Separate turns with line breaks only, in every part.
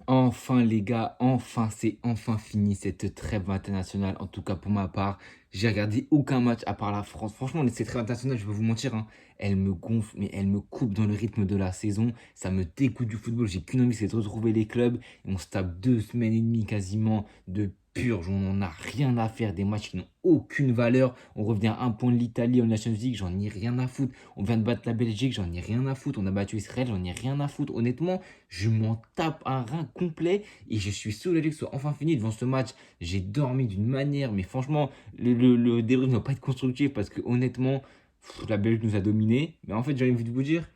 Enfin les gars, enfin c'est enfin fini cette trêve internationale. En tout cas pour ma part, j'ai regardé aucun match à part la France. Franchement, cette trêve internationale, je vais vous mentir, hein, elle me gonfle, mais elle me coupe dans le rythme de la saison. Ça me dégoûte du football. J'ai qu'une envie, c'est de retrouver les clubs. Et on se tape 2 semaines et demie quasiment de purge. On n'en a rien à faire. Des matchs qui n'ont aucune valeur. On revient à un point de l'Italie en Nations League, j'en ai rien à foutre. On vient de battre la Belgique, j'en ai rien à foutre. On a battu Israël, j'en ai rien à foutre. Honnêtement, je m'en tape un rein complet et je suis soulagé que ce soit enfin fini devant ce match. J'ai dormi d'une manière, mais franchement, le débrief ne va pas être constructif parce que honnêtement, la Belgique nous a dominés. Mais en fait, j'ai envie de vous dire,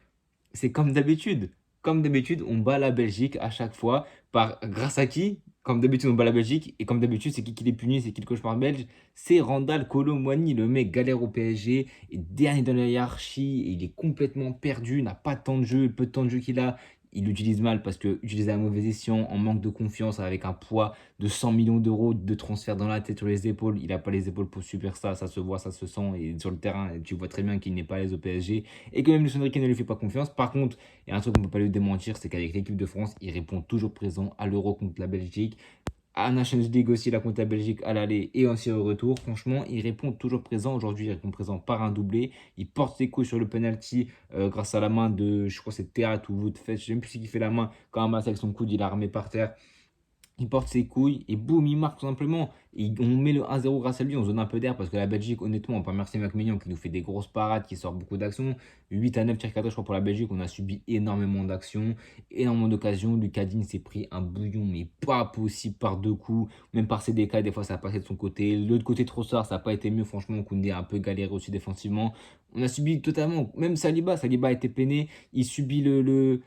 c'est comme d'habitude. Comme d'habitude, on bat la Belgique à chaque fois. Grâce à qui? Comme d'habitude, on bat la Belgique. Et comme d'habitude, c'est qui les punit? C'est qui le cauchemar belge? C'est Randal Kolo Muani. Le mec galère au PSG. Et dernier dans la hiérarchie. Et il est complètement perdu. N'a pas de temps de jeu. Le peu de temps de jeu qu'il a, il l'utilise mal parce que utilisé à mauvais escient, en manque de confiance, avec un poids de 100 millions d'euros de transfert dans la tête sur les épaules. Il n'a pas les épaules pour subir ça. Ça se voit, ça se sent. Et sur le terrain, tu vois très bien qu'il n'est pas à l'aise au PSG et que même Luis Enrique ne lui fait pas confiance. Par contre, il y a un truc qu'on ne peut pas lui démentir, c'est qu'avec l'équipe de France, il répond toujours présent à l'Euro contre la Belgique. À Nations League aussi, la contre la Belgique à l'aller et aussi au retour. Franchement, il répond toujours présent. Aujourd'hui, il répond présent par un doublé. Il porte ses couilles sur le penalty grâce à la main de, je crois, c'est Théâtre ou Woodfest. Je ne sais même plus qui fait la main quand un masse avec son coude, il la remet par terre. Il porte ses couilles et boum, il marque tout simplement. Et on met le 1-0 grâce à lui, on se donne un peu d'air parce que la Belgique, honnêtement, on peut remercier McMillan qui nous fait des grosses parades, qui sort beaucoup d'actions. 8 à 9 tirs cadrés, je crois, pour la Belgique. On a subi énormément d'actions, énormément d'occasions. Lucas Digne s'est pris un bouillon, mais pas possible par deux coups. Même par CDK, des fois, ça a passé de son côté. L'autre côté, Trossard, ça n'a pas été mieux. Franchement, Koundé a un peu galéré aussi défensivement. On a subi totalement, même Saliba a été peiné. Il subit le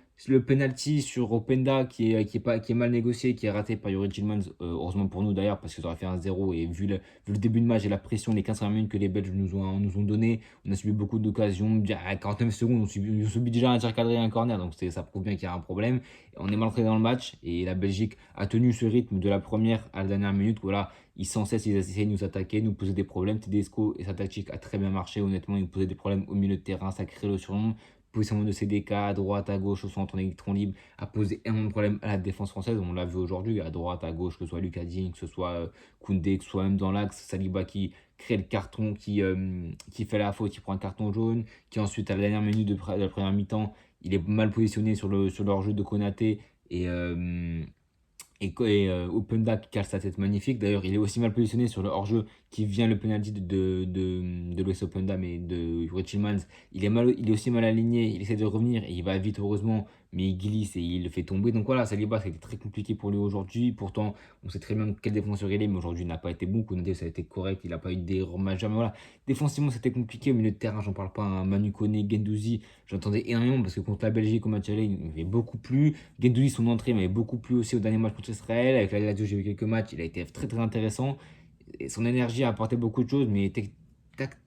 penalty sur Openda qui est mal négocié, qui est raté par Yuri Tillmans, heureusement pour nous d'ailleurs, parce qu'ils auraient fait un 0 et vu le début de match et la pression, les 15 minutes que les Belges nous ont donné, on a subi beaucoup d'occasions. Déjà, à 49 secondes, on subit déjà un tir cadré et un corner, donc ça prouve bien qu'il y a un problème. On est mal entré dans le match et la Belgique a tenu ce rythme de la première à la dernière minute. Voilà, ils sans cesse, ils essayaient de nous attaquer, nous poser des problèmes. Tedesco et sa tactique a très bien marché, honnêtement, ils nous posaient des problèmes au milieu de terrain, ça crée le surnom positionnement de CDK à droite, à gauche, au centre, en électron libre, a posé énormément de problèmes à la défense française. On l'a vu aujourd'hui, à droite, à gauche, que ce soit Lucas Digne, que ce soit Koundé, que ce soit même dans l'axe, Saliba qui crée le carton, qui fait la faute, qui prend un carton jaune, qui ensuite, à la dernière minute de la première mi-temps, il est mal positionné sur leur jeu de Konaté et, Openda qui cale sa tête magnifique. D'ailleurs, il est aussi mal positionné sur le hors-jeu qui vient le penalty de Loïs Openda, mais de Yuri Tillmans. Il est aussi mal aligné, il essaie de revenir et il va vite, heureusement, mais il glisse et il le fait tomber. Donc voilà, Saliba, ça a été très compliqué pour lui aujourd'hui. Pourtant, on sait très bien quel défenseur il est, mais aujourd'hui, il n'a pas été bon. Koundé, ça a été correct, il n'a pas eu d'erreur majeure. Mais voilà, défensivement, c'était compliqué. Au milieu de terrain, j'en parle pas. Hein. Manu Koné, Gendouzi, j'entendais énormément parce que contre la Belgique, au match aller, il m'avait beaucoup plu. Gendouzi, son entrée m'avait beaucoup plu aussi au dernier match contre Israël. Avec la Lazio, j'ai vu quelques matchs, il a été très très intéressant. Et son énergie a apporté beaucoup de choses, mais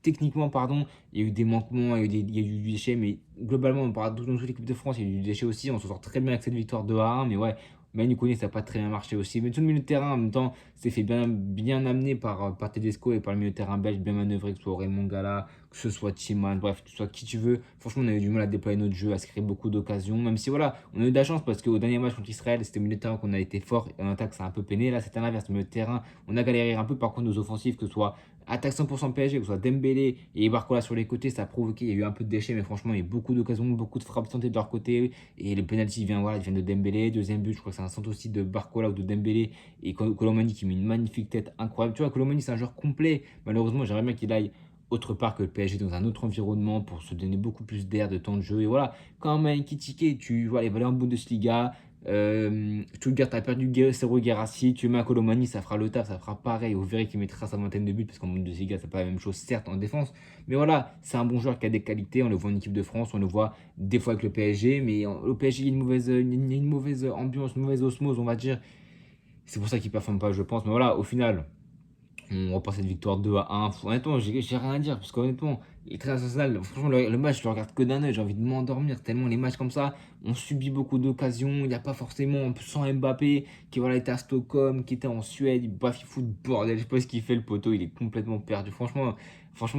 techniquement, pardon, il y a eu des manquements, il y a eu du déchet, mais globalement, on parle de toute l'équipe de France, il y a eu du déchet aussi. On se sort très bien avec cette victoire 2-1, mais ouais, Manu Koné, ça n'a pas très bien marché aussi. Mais tout le milieu de terrain, en même temps, c'est fait bien amener par Tedesco et par le milieu de terrain belge, bien manœuvré, que ce soit Raymond Gala, que ce soit Timan, bref, que ce soit qui tu veux. Franchement, on a eu du mal à déployer notre jeu, à se créer beaucoup d'occasions, même si voilà, on a eu de la chance parce qu'au dernier match contre Israël, c'était au milieu de terrain qu'on a été fort et en attaque, ça a un peu peiné. Là, c'était l'inverse, au milieu de terrain, on a galéré un peu. Par contre, nos offensives, que ce soit attaque 100% PSG, que ce soit Dembélé et Barcola sur les côtés, ça a provoqué, il y a eu un peu de déchets, mais franchement, il y a eu beaucoup d'occasions, beaucoup de frappes tentées de leur côté. Et le penalty il vient de Dembélé. Deuxième but, je crois que c'est un centre aussi de Barcola ou de Dembélé. Et Colomani qui met une magnifique tête incroyable. Tu vois, Colomani, c'est un joueur complet. Malheureusement, j'aimerais bien qu'il aille autre part que le PSG, dans un autre environnement pour se donner beaucoup plus d'air, de temps de jeu. Et voilà, quand même, Kitike, tu vois, il va aller en Bundesliga. Stuttgart a perdu Sergio Guirassy, tu mets un Colomani, ça fera le taf, ça fera pareil. Vous verrez qu'il mettra sa vingtaine de buts parce qu'en Bundesliga, c'est pas la même chose, certes, en défense. Mais voilà, c'est un bon joueur qui a des qualités. On le voit en équipe de France, on le voit des fois avec le PSG. Mais au PSG, il y a une mauvaise ambiance, une mauvaise osmose, on va dire. C'est pour ça qu'il ne performe pas, je pense. Mais voilà, au final, on repasse cette victoire 2-1. Honnêtement, j'ai rien à dire. Parce qu'honnêtement, les internationales, franchement, le match, je le regarde que d'un œil. J'ai envie de m'endormir. Tellement les matchs comme ça, on subit beaucoup d'occasions. Il n'y a pas forcément, sans Mbappé, qui voilà, était à Stockholm, qui était en Suède. Bref, il fout de bordel. Je sais pas ce qu'il fait, le poteau. Il est complètement perdu. Franchement,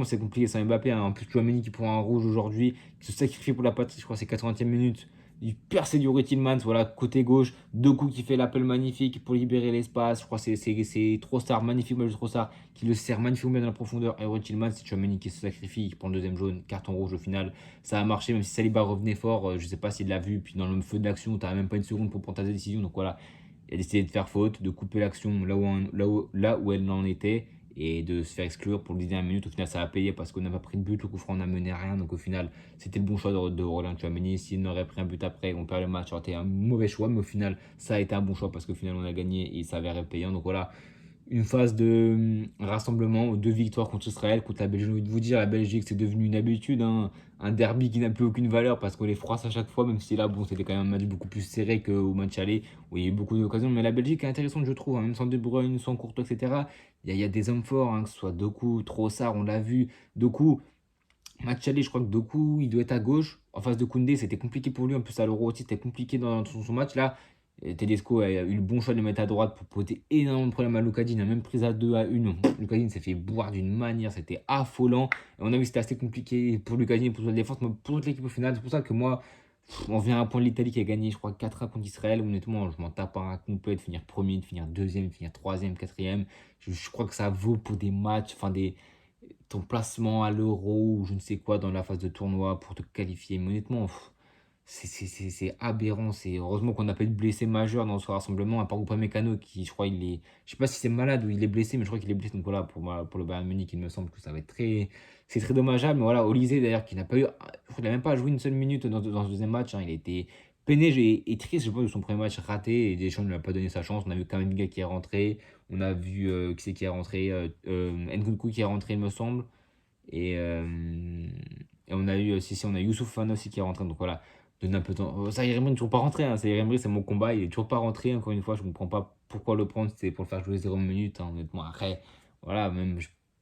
c'est compliqué sans Mbappé. Hein. En plus, Chouameni qui prend un rouge aujourd'hui, qui se sacrifie pour la patrie. Je crois que c'est 80e minute. Il percé du Tillmans, voilà, côté gauche. Doku qui fait l'appel magnifique pour libérer l'espace. Je crois que c'est Trossard, magnifique match de Trossard, qui le sert magnifiquement bien dans la profondeur. Et Tillmans, c'est Tchouaméni qui se sacrifie, qui prend le deuxième jaune, carton rouge au final. Ça a marché, même si Saliba revenait fort. Je ne sais pas s'il l'a vu. Puis dans le feu de l'action, tu n'as même pas une seconde pour prendre ta décision. Donc voilà, il a décidé de faire faute, de couper l'action là où elle en était et de se faire exclure pour le 10e minute. Au final, ça a payé parce qu'on n'a pas pris de but. Le coup franc, on n'a mené à rien. Donc au final, c'était le bon choix de Roland Tchouaméni. S'il n'aurait pris un but après, on perd le match, ça aurait été un mauvais choix. Mais au final, ça a été un bon choix parce qu'au final, on a gagné et ça avait payant. Donc voilà, une phase de rassemblement, deux victoires contre Israël, contre la Belgique. J'ai envie de vous dire, la Belgique, c'est devenu une habitude, hein, un derby qui n'a plus aucune valeur parce qu'on les froisse à chaque fois, même si là, bon, c'était quand même un match beaucoup plus serré qu'au match aller, où il y a eu beaucoup d'occasions. Mais la Belgique est intéressante, je trouve, hein, même sans De Bruyne, sans Courtois, etc. Il y a des hommes forts, hein, que ce soit Doku, Trossard, on l'a vu. Doku, match aller, je crois que Doku, il doit être à gauche. En face de Koundé, c'était compliqué pour lui. En plus, à l'Euro aussi, c'était compliqué dans son match là. Et Tedesco a eu le bon choix de le mettre à droite pour poser énormément de problèmes à Lucadine. Il a même pris à 2 à 1. Lucadine s'est fait boire d'une manière, c'était affolant. Et on a vu que c'était assez compliqué pour Lucadine, pour toute la défense, mais pour toute l'équipe au final. C'est pour ça que moi, on vient à un point de l'Italie qui a gagné, je crois, 4-1 contre Israël. Honnêtement, je m'en tape un complet de finir premier, de finir deuxième, de finir troisième, quatrième. Je crois que ça vaut pour des matchs, enfin ton placement à l'Euro ou je ne sais quoi dans la phase de tournoi pour te qualifier. Mais honnêtement, c'est aberrant. Heureusement qu'on n'a pas eu de blessés majeurs dans ce rassemblement, à part Upamecano qui, je crois, il est. Je sais pas si c'est malade ou il est blessé, mais je crois qu'il est blessé. Donc voilà, pour le Bayern Munich, il me semble que ça va être très. C'est très dommageable. Mais voilà, Olise d'ailleurs, qui n'a pas eu. Je crois qu'il n'a même pas joué une seule minute dans ce deuxième match, hein. Il a été peiné et triste, je pense, de son premier match raté. Et Deschamps ne lui a pas donné sa chance. On a vu quand même Kamavinga qui est rentré. On a vu qui c'est qui est rentré. Nkunku qui est rentré, il me semble. Et, on a eu si on a Youssouf Fana aussi qui est rentré. Donc voilà, donne un peu de temps. Ça Emery n'est toujours pas rentré, hein. Ça Emery, c'est mon combat. Il est toujours pas rentré. Encore une fois, je comprends pas pourquoi le prendre. C'est pour le faire jouer 0 minutes, hein, honnêtement. Après, voilà, même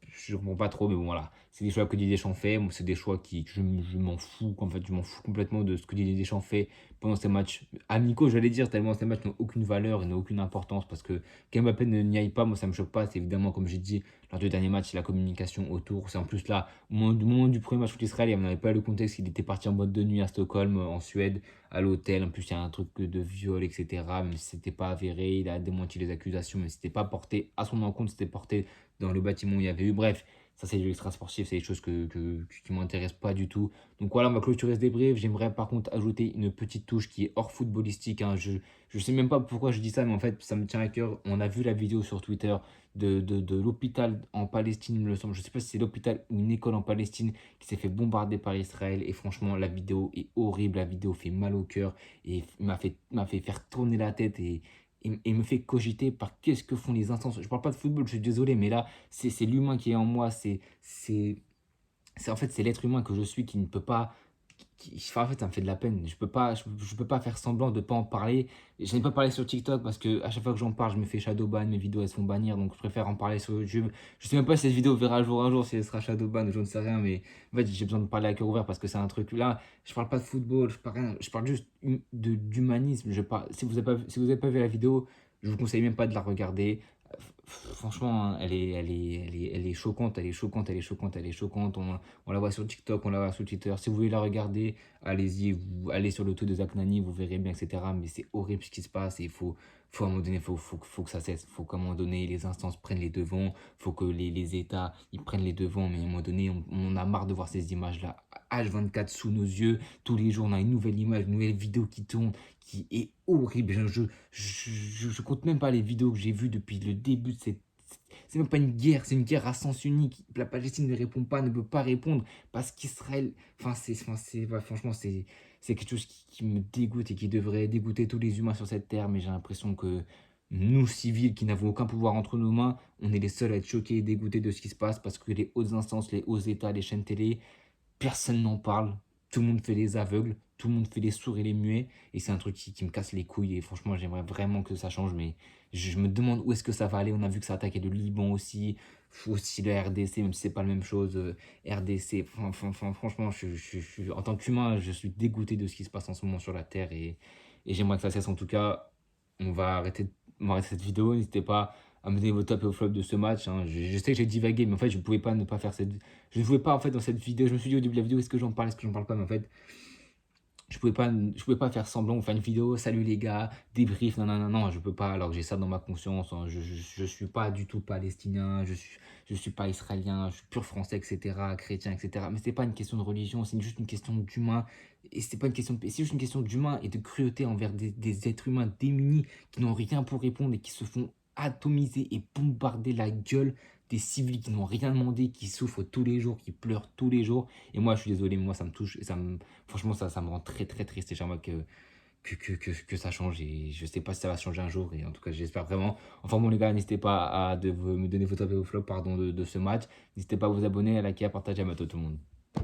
je comprends pas trop. Mais bon, voilà. C'est des choix que Didier Deschamps fait. Moi, c'est des choix qui je m'en fous. En fait, je m'en fous complètement de ce que Didier Deschamps fait pendant ces matchs amicaux, j'allais dire, tellement ces matchs n'ont aucune valeur et n'ont aucune importance. Parce que qu'Mbappé n'y aille pas, moi, ça me choque pas. C'est évidemment, comme j'ai dit, lors du dernier match, c'est la communication autour. C'est en plus là, au moment du premier match contre Israël, on n'avait pas le contexte. Il était parti en boîte de nuit à Stockholm, en Suède, à l'hôtel. En plus, il y a un truc de viol, etc. Même si c'était pas avéré, il a démenti les accusations, mais c'était pas porté à son encontre, c'était porté dans le bâtiment où il y avait eu. Bref, ça, c'est de l'extra sportif, c'est des choses qui ne m'intéressent pas du tout. Donc voilà, on va clôturer ce débrief. J'aimerais par contre ajouter une petite touche qui est hors footballistique, hein. Je sais même pas pourquoi je dis ça, mais en fait, ça me tient à cœur. On a vu la vidéo sur Twitter de l'hôpital en Palestine, il me semble. Je sais pas si c'est l'hôpital ou une école en Palestine qui s'est fait bombarder par Israël. Et franchement, la vidéo est horrible. La vidéo fait mal au cœur et m'a fait faire tourner la tête et me fait cogiter par qu'est-ce que font les instances. Je parle pas de football, je suis désolé, mais là, c'est l'humain qui est en moi. En fait, c'est l'être humain que je suis qui ne peut pas. Enfin, en fait, ça me fait de la peine. Je peux pas faire semblant de ne pas en parler. Je n'ai pas parlé sur TikTok parce que à chaque fois que j'en parle, je me fais shadowban, mes vidéos elles se font bannir, donc je préfère en parler sur YouTube. Je sais même pas si cette vidéo verra un jour, si elle sera shadowban, je ne sais rien, mais en fait, j'ai besoin de parler à cœur ouvert parce que c'est un truc là. Je parle pas de football, je parle rien, je parle juste d'humanisme. Si vous avez pas vu la vidéo, je vous conseille même pas de la regarder. Franchement, hein, elle est choquante, elle est choquante, elle est choquante, elle est choquante. On la voit sur TikTok, on la voit sur Twitter. Si vous voulez la regarder, allez-y, vous allez sur le tout de Zach Nani, vous verrez bien, etc. Mais c'est horrible ce qui se passe et il faut à un moment donné, faut que ça cesse. Il faut qu'à un moment donné, les instances prennent les devants. Il faut que les États ils prennent les devants. Mais à un moment donné, on a marre de voir ces images-là H24 sous nos yeux. Tous les jours, on a une nouvelle image, une nouvelle vidéo qui tourne, qui est horrible. Je compte même pas les vidéos que j'ai vues depuis le début de cette. C'est même pas une guerre, c'est une guerre à sens unique. La Palestine ne répond pas, ne peut pas répondre parce qu'Israël. Ouais, franchement, c'est quelque chose qui me dégoûte et qui devrait dégoûter tous les humains sur cette terre. Mais j'ai l'impression que nous, civils, qui n'avons aucun pouvoir entre nos mains, on est les seuls à être choqués et dégoûtés de ce qui se passe parce que les hautes instances, les hauts États, les chaînes télé, personne n'en parle. Tout le monde fait les aveugles, tout le monde fait les sourds et les muets. Et c'est un truc qui me casse les couilles. Et franchement, j'aimerais vraiment que ça change. Mais je me demande où est-ce que ça va aller. On a vu que ça attaquait le Liban aussi. Aussi le RDC, même si c'est pas la même chose. RDC, franchement, en tant qu'humain, je suis dégoûté de ce qui se passe en ce moment sur la Terre. Et j'aimerais que ça cesse. En tout cas, on va arrêter cette vidéo. N'hésitez pas à me donner vos top et vos flops de ce match, hein. Je sais que j'ai divagué, mais en fait, je ne pouvais pas ne pas faire cette. Je ne pouvais pas, en fait, dans cette vidéo. Je me suis dit au début de la vidéo, est-ce que j'en parle, est-ce que j'en parle pas, mais en fait, Je pouvais pas faire semblant ou faire une vidéo: «Salut les gars, débrief, non, non, non, non», je peux pas alors que j'ai ça dans ma conscience, hein. Je suis pas du tout palestinien, je suis pas israélien, je suis pur français et cetera, chrétien et cetera. Mais c'est pas une question de religion, c'est juste une question d'humain et c'est pas une question de c'est juste une question d'humain et de cruauté envers des êtres humains démunis qui n'ont rien pour répondre et qui se font atomiser et bombarder la gueule, des civils qui n'ont rien demandé, qui souffrent tous les jours, qui pleurent tous les jours et moi je suis désolé, mais moi ça me touche et franchement, ça me rend très, très triste et j'aimerais que ça change et je sais pas si ça va changer un jour et en tout cas, j'espère vraiment. Enfin bon, les gars, n'hésitez pas à me donner vos top et vos flops pardon, de ce match. N'hésitez pas à vous abonner, à liker, à partager, à bientôt tout le monde.